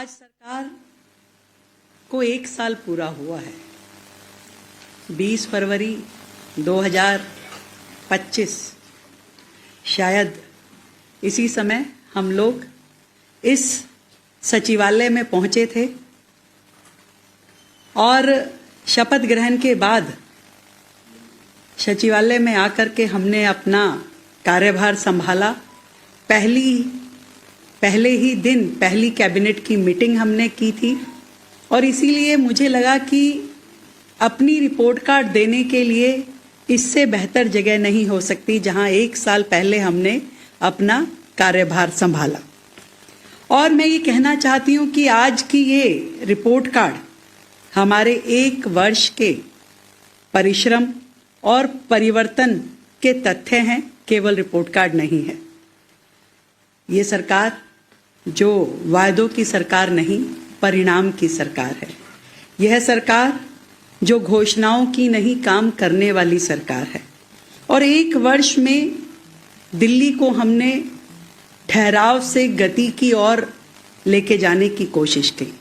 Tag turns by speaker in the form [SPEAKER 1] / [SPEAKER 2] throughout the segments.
[SPEAKER 1] आज सरकार को 1 साल पूरा हुआ है। 20 फरवरी 2025 शायद इसी समय हम लोग इस सचिवालय में पहुंचे थे और शपथ ग्रहण के बाद सचिवालय में आकर के हमने अपना कार्यभार संभाला। पहले ही दिन पहली कैबिनेट की मीटिंग हमने की थी और इसीलिए मुझे लगा कि अपनी रिपोर्ट कार्ड देने के लिए इससे बेहतर जगह नहीं हो सकती जहां 1 साल पहले हमने अपना कार्यभार संभाला। और मैं ये कहना चाहती हूं कि आज की ये रिपोर्ट कार्ड हमारे 1 वर्ष के परिश्रम और परिवर्तन के तथ्य हैं, केवल रिपोर्ट कार्ड नहीं है। ये सरकार जो वायदों की सरकार नहीं, परिणाम की सरकार है। यह सरकार जो घोषणाओं की नहीं, काम करने वाली सरकार है। और 1 वर्ष में दिल्ली को हमने ठहराव से गति की ओर लेके जाने की कोशिश की,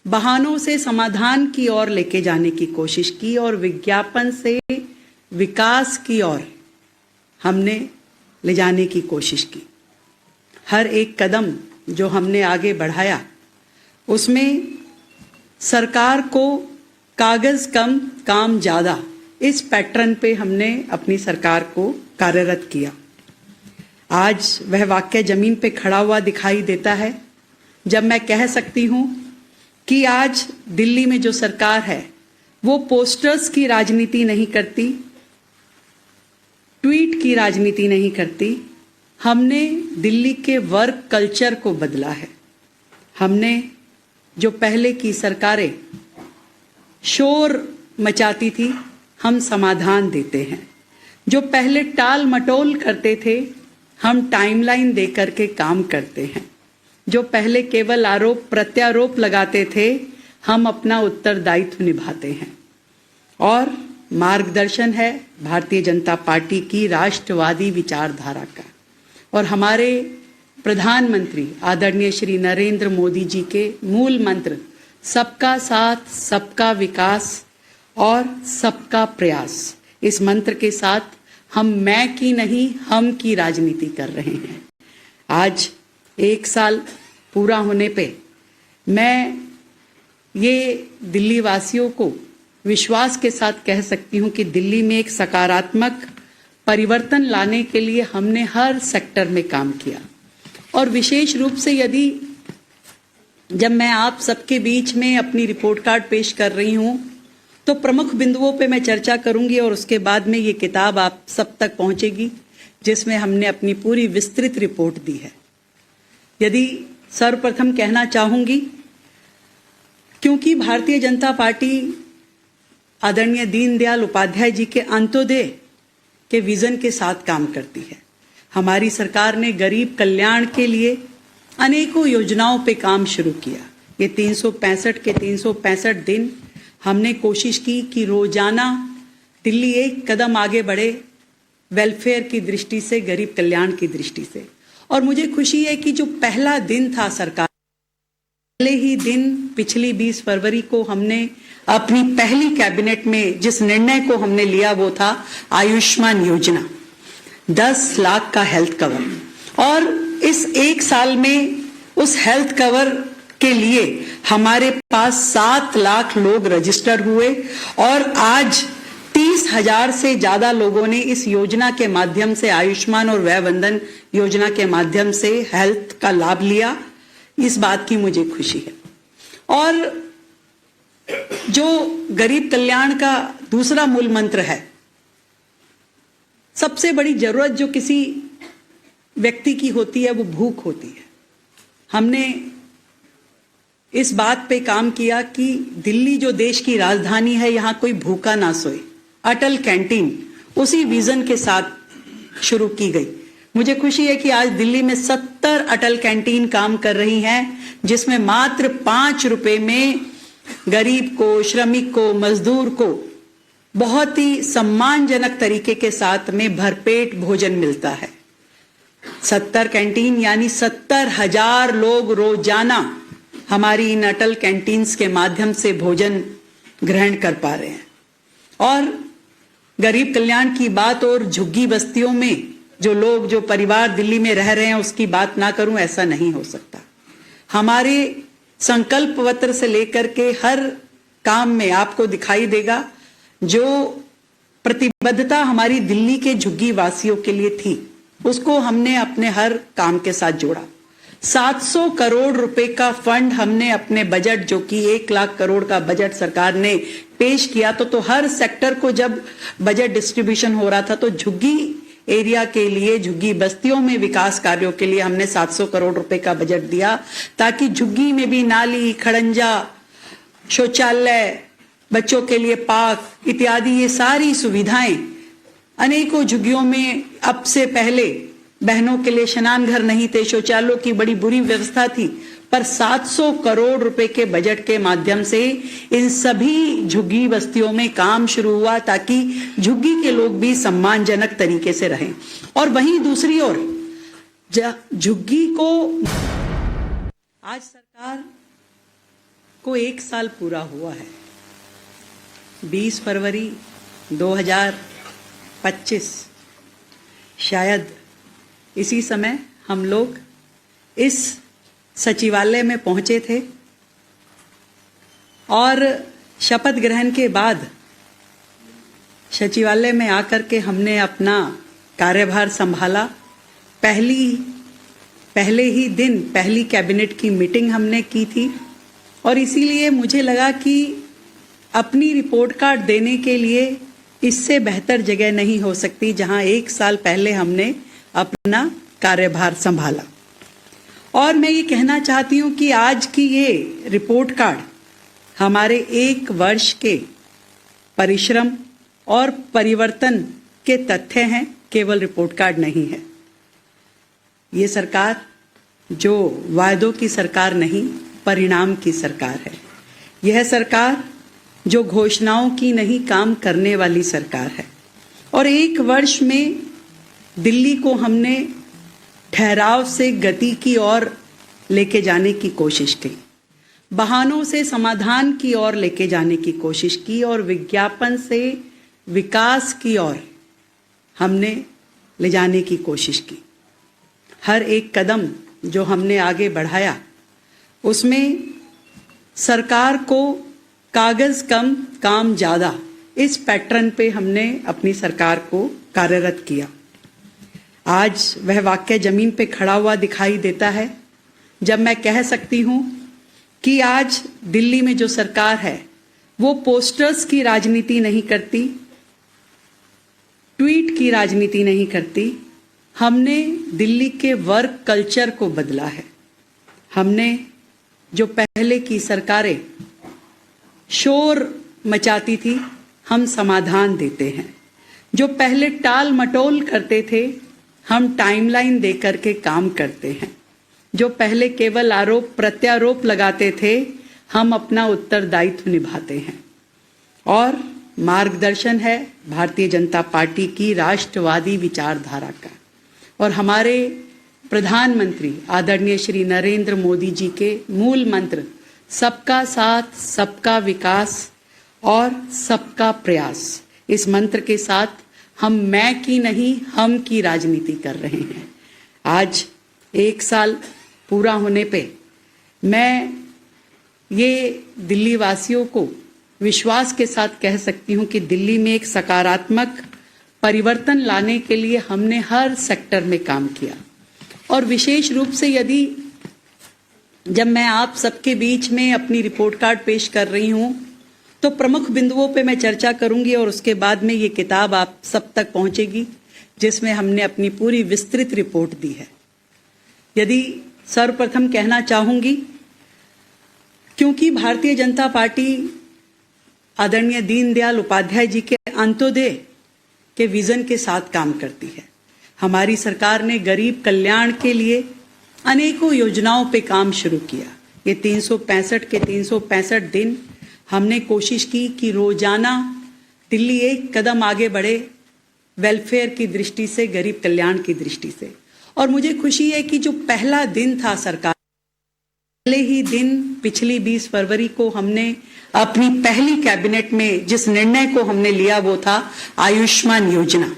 [SPEAKER 1] बहानों से समाधान की ओर लेके जाने की कोशिश की और विज्ञापन से विकास की ओर हमने ले जाने की कोशिश की। हर एक कदम जो हमने आगे बढ़ाया उसमें सरकार को कागज कम काम ज्यादा, इस पैटर्न पे हमने अपनी सरकार को कार्यरत किया। आज वह वाक्य जमीन पे खड़ा हुआ दिखाई देता है जब मैं कह सकती हूं कि आज दिल्ली में जो सरकार है वो पोस्टर्स की राजनीति नहीं करती, ट्वीट की राजनीति नहीं करती। हमने दिल्ली के वर्क कल्चर को बदला है। हमने जो पहले की सरकारें शोर मचाती थी, हम समाधान देते हैं। जो पहले टाल मटोल करते थे, हम टाइमलाइन दे करके काम करते हैं। जो पहले केवल आरोप प्रत्यारोप लगाते थे, हम अपना उत्तरदायित्व निभाते हैं। और मार्गदर्शन है भारतीय जनता पार्टी की राष्ट्रवादी विचारधारा का और हमारे प्रधानमंत्री आदरणीय श्री नरेंद्र मोदी जी के मूल मंत्र सबका साथ, सबका विकास और सबका प्रयास। इस मंत्र के साथ हम मैं की नहीं, हम की राजनीति कर रहे हैं। आज 1 साल पूरा होने पे मैं ये दिल्ली वासियों को विश्वास के साथ कह सकती हूं कि दिल्ली में एक सकारात्मक परिवर्तन लाने के लिए हमने हर सेक्टर में काम किया। और विशेष रूप से यदि जब मैं आप सबके बीच में अपनी रिपोर्ट कार्ड पेश कर रही हूं तो प्रमुख बिंदुओं पे मैं चर्चा करूंगी और उसके बाद में ये किताब आप सब तक पहुंचेगी जिसमें हमने अपनी पूरी विस्तृत रिपोर्ट दी है। यदि सर्वप्रथम कहना चाहूंगी, क्योंकि भारतीय जनता पार्टी आदरणीय दीनदयाल उपाध्याय जी के अंत्योदय के विजन के साथ काम करती है। हमारी सरकार ने गरीब कल्याण के लिए अनेकों योजनाओं पे काम शुरू किया। ये 365 के 365 दिन हमने कोशिश की कि रोजाना दिल्ली 1 कदम आगे बढ़े वेलफेयर की दृष्टि से, गरीब कल्याण की दृष्टि से। और मुझे खुशी है कि जो पहला दिन था सरकार, पहले ही दिन पिछली 20 फरवरी को हमने अपनी पहली कैबिनेट में जिस निर्णय को हमने लिया वो था आयुष्मान योजना, 10 लाख का हेल्थ कवर। और इस 1 साल में उस हेल्थ कवर के लिए हमारे पास 7 लाख लोग रजिस्टर हुए और आज 30,000 से ज्यादा लोगों ने इस योजना के माध्यम से, आयुष्मान और वय वंदन योजना के माध्यम से हेल्थ का लाभ लिया। इस बात की मुझे खुशी है। और जो गरीब कल्याण का दूसरा मूल मंत्र है, सबसे बड़ी जरूरत जो किसी व्यक्ति की होती है वो भूख होती है। हमने इस बात पे काम किया कि दिल्ली जो देश की राजधानी है, यहां कोई भूखा ना सोए। अटल कैंटीन उसी विजन के साथ शुरू की गई। मुझे खुशी है कि आज दिल्ली में 70 अटल कैंटीन काम कर रही हैं, जिसमें मात्र 5 रुपए में गरीब को, श्रमिक को, मजदूर को बहुत ही सम्मानजनक तरीके के साथ में भरपेट भोजन मिलता है। 70 कैंटीन यानी 70,000 लोग रोजाना हमारी इन अटल कैंटीन्स के माध्यम से भोजन ग्रहण कर पा रहे हैं। और गरीब कल्याण की बात और झुग्गी बस्तियों में जो लोग, जो परिवार दिल्ली में रह रहे हैं, उसकी बात ना करूं, ऐसा नहीं हो सकता। हमारे संकल्प पत्र से लेकर के हर काम में आपको दिखाई देगा जो प्रतिबद्धता हमारी दिल्ली के झुग्गी वासियों के लिए थी, उसको हमने अपने हर काम के साथ जोड़ा। 700 करोड़ रुपए का फंड हमने अपने बजट, जो कि 1 लाख करोड़ का बजट सरकार ने पेश किया, तो हर सेक्टर को जब बजट डिस्ट्रीब्यूशन हो रहा था तो झुग्गी एरिया के लिए, झुग्गी बस्तियों में विकास कार्यों के लिए हमने 700 करोड़ रुपए का बजट दिया, ताकि झुग्गी में भी नाली, खड़ंजा, शौचालय, बच्चों के लिए पार्क इत्यादि ये सारी सुविधाएं अनेकों झुग्गियों में। अब से पहले बहनों के लिए स्नान घर नहीं थे, शौचालयों की बड़ी बुरी व्यवस्था थी, पर 700 करोड़ रुपए के बजट के माध्यम से इन सभी झुग्गी बस्तियों में काम शुरू हुआ, ताकि झुग्गी के लोग भी सम्मानजनक तरीके से रहें। और वहीं दूसरी ओर झुग्गी को आज सरकार को 1 साल पूरा हुआ है। 20 फरवरी 2025 शायद इसी समय हम लोग इस सचिवालय में पहुंचे थे और शपथ ग्रहण के बाद सचिवालय में आकर के हमने अपना कार्यभार संभाला। पहले ही दिन पहली कैबिनेट की मीटिंग हमने की थी और इसीलिए मुझे लगा कि अपनी रिपोर्ट कार्ड देने के लिए इससे बेहतर जगह नहीं हो सकती जहां 1 साल पहले हमने अपना कार्यभार संभाला। और मैं ये कहना चाहती हूं कि आज की ये रिपोर्ट कार्ड हमारे 1 वर्ष के परिश्रम और परिवर्तन के तथ्य हैं, केवल रिपोर्ट कार्ड नहीं है। ये सरकार जो वायदों की सरकार नहीं, परिणाम की सरकार है। यह सरकार जो घोषणाओं की नहीं, काम करने वाली सरकार है। और 1 वर्ष में दिल्ली को हमने ठहराव से गति की ओर लेके जाने की कोशिश की, बहानों से समाधान की ओर लेके जाने की कोशिश की और विज्ञापन से विकास की ओर हमने ले जाने की कोशिश की। हर एक कदम जो हमने आगे बढ़ाया उसमें सरकार को कागज कम काम ज्यादा, इस पैटर्न पे हमने अपनी सरकार को कार्यरत किया। आज वह वाक्य जमीन पे खड़ा हुआ दिखाई देता है जब मैं कह सकती हूं कि आज दिल्ली में जो सरकार है वो पोस्टर्स की राजनीति नहीं करती, ट्वीट की राजनीति नहीं करती। हमने दिल्ली के वर्क कल्चर को बदला है। हमने जो पहले की सरकारें शोर मचाती थी, हम समाधान देते हैं। जो पहले टाल मटोल करते थे, हम टाइमलाइन देकर के काम करते हैं। जो पहले केवल आरोप प्रत्यारोप लगाते थे, हम अपना उत्तरदायित्व निभाते हैं। और मार्गदर्शन है भारतीय जनता पार्टी की राष्ट्रवादी विचारधारा का और हमारे प्रधानमंत्री आदरणीय श्री नरेंद्र मोदी जी के मूल मंत्र सबका साथ, सबका विकास और सबका प्रयास। इस मंत्र के साथ हम मैं की नहीं, हम की राजनीति कर रहे हैं। आज 1 साल पूरा होने पे मैं ये दिल्ली वासियों को विश्वास के साथ कह सकती हूं कि दिल्ली में एक सकारात्मक परिवर्तन लाने के लिए हमने हर सेक्टर में काम किया। और विशेष रूप से यदि जब मैं आप सबके बीच में अपनी रिपोर्ट कार्ड पेश कर रही हूं तो प्रमुख बिंदुओं पे मैं चर्चा करूंगी और उसके बाद में ये किताब आप सब तक पहुंचेगी जिसमें हमने अपनी पूरी विस्तृत रिपोर्ट दी है। यदि सर्वप्रथम कहना चाहूंगी, क्योंकि भारतीय जनता पार्टी आदरणीय दीनदयाल उपाध्याय जी के अंत्योदय के विजन के साथ काम करती है। हमारी सरकार ने गरीब कल्याण के लिए अनेकों योजनाओं पे काम शुरू किया। ये 365 के 365 दिन हमने कोशिश की कि रोजाना दिल्ली एक कदम आगे बढ़े वेलफेयर की दृष्टि से, गरीब कल्याण की दृष्टि से। और मुझे खुशी है कि जो पहला दिन था सरकार ही दिन पिछली 20 फरवरी को हमने अपनी पहली कैबिनेट में जिस निर्णय को हमने लिया वो था आयुष्मान योजना,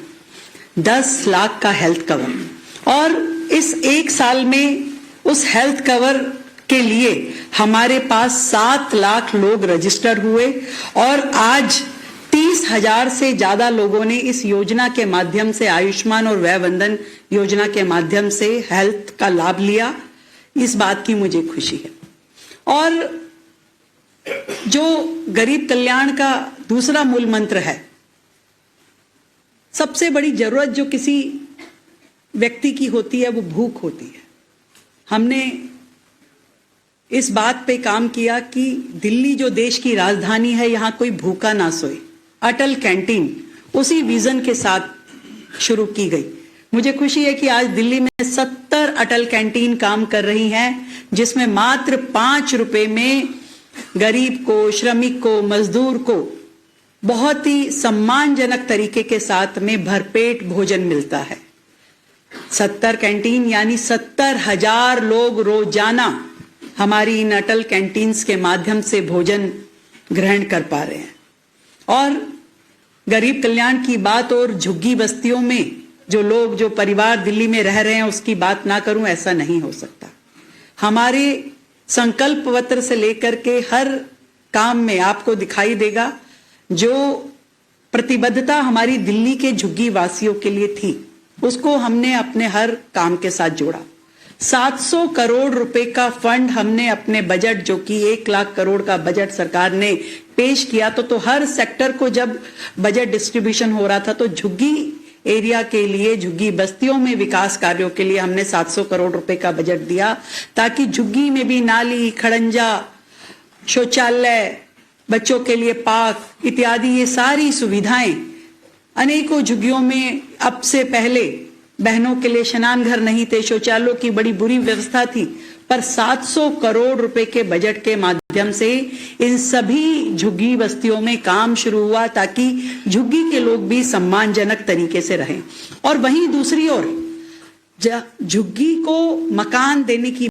[SPEAKER 1] 10 लाख का हेल्थ कवर। और इस एक साल में उस हेल्थ कवर के लिए हमारे पास 7 लाख लोग रजिस्टर हुए और आज 30,000 से ज्यादा लोगों ने इस योजना के माध्यम से, आयुष्मान और वय वंदन योजना के माध्यम से हेल्थ का लाभ लिया। इस बात की मुझे खुशी है। और जो गरीब कल्याण का दूसरा मूल मंत्र है, सबसे बड़ी जरूरत जो किसी व्यक्ति की होती है वो भूख होती है। हमने इस बात पे काम किया कि दिल्ली जो देश की राजधानी है, यहां कोई भूखा ना सोए। अटल कैंटीन उसी विजन के साथ शुरू की गई। मुझे खुशी है कि आज दिल्ली में 70 अटल कैंटीन काम कर रही हैं, जिसमें मात्र 5 रुपए में गरीब को, श्रमिक को, मजदूर को बहुत ही सम्मानजनक तरीके के साथ में भरपेट भोजन मिलता है। 70 कैंटीन यानी 70,000 लोग रोजाना हमारी इन अटल कैंटीन्स के माध्यम से भोजन ग्रहण कर पा रहे हैं। और गरीब कल्याण की बात और झुग्गी बस्तियों में जो परिवार दिल्ली में रह रहे हैं उसकी बात ना करूं, ऐसा नहीं हो सकता। हमारे संकल्प पत्र से लेकर के हर काम में आपको दिखाई देगा जो प्रतिबद्धता हमारी दिल्ली के झुग्गी वासियों के लिए थी, उसको हमने अपने हर काम के साथ जोड़ा। 700 करोड़ रुपए का फंड हमने अपने बजट, जो कि 1 लाख करोड़ का बजट सरकार ने पेश किया, तो हर सेक्टर को जब बजट डिस्ट्रीब्यूशन हो रहा था तो झुग्गी एरिया के लिए, झुग्गी बस्तियों में विकास कार्यों के लिए हमने 700 करोड़ रुपए का बजट दिया, ताकि झुग्गी में भी नाली, खड़ंजा, शौचालय, बच्चों के लिए पार्क इत्यादि ये सारी सुविधाएं, अनेकों झुग्गियों में अब से पहले बहनों के लिए स्नान घर नहीं थे, शौचालयों की बड़ी बुरी व्यवस्था थी, पर 700 करोड़ रुपए के बजट के माध्यम से इन सभी झुग्गी बस्तियों में काम शुरू हुआ, ताकि झुग्गी के लोग भी सम्मानजनक तरीके से रहें। और वहीं दूसरी ओर झुग्गी को मकान देने की